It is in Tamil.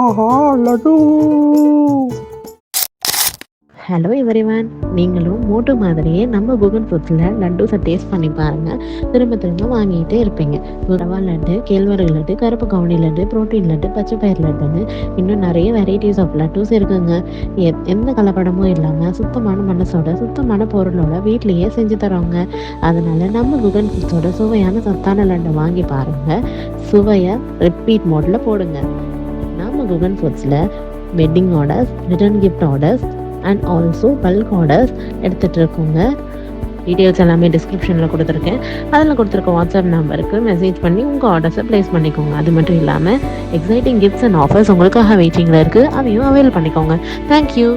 ஆஹா லட்டு. ஹலோ எவ்ரிவன், நீங்களும் மோட்டு மாதிரியே நம்ம குகன் ஃபுட்ஸில் லட்டூஸை டேஸ்ட் பண்ணி பாருங்கள். திரும்ப திரும்ப வாங்கிட்டே இருப்பீங்க. ரவா லட்டு, கேழ்வரகு லட்டு, கருப்பு கவுனி லட்டு, ப்ரோட்டீன் லட்டு, பச்சைப்பயிர் லட்டுன்னு இன்னும் நிறைய வெரைட்டிஸ் ஆஃப் லட்டூஸ் இருக்குங்க. எந்த கலப்படமும் இல்லாமல் சுத்தமான மனசோட சுத்தமான பொருளோட வீட்லேயே செஞ்சு தரோங்க. அதனால் நம்ம குகன் ஃபுட்ஸோட சுவையான சத்தான லட்டை வாங்கி பாருங்கள். சுவையை ரிப்பீட் மோடில் போடுங்க. நம்ம குகன் ஃபுட்ஸில் wedding orders, return gift orders and also bulk orders எடுத்துகிட்டு இருக்கோங்க. டீட்டெயில்ஸ் எல்லாமே டிஸ்கிரிப்ஷனில் கொடுத்துருக்கேன். அதில் கொடுத்துருக்க வாட்ஸ்அப் நம்பருக்கு மெசேஜ் பண்ணி உங்கள் ஆர்டர்ஸை ப்ளேஸ் பண்ணிக்கோங்க. அது மட்டும் இல்லாமல் எக்ஸைட்டிங் கிஃப்ட்ஸ் அண்ட் ஆஃபர்ஸ் உங்களுக்காக வெயிட்டிங்கில் இருக்குது. அதையும் அவைல் பண்ணிக்கோங்க. தேங்க்யூ.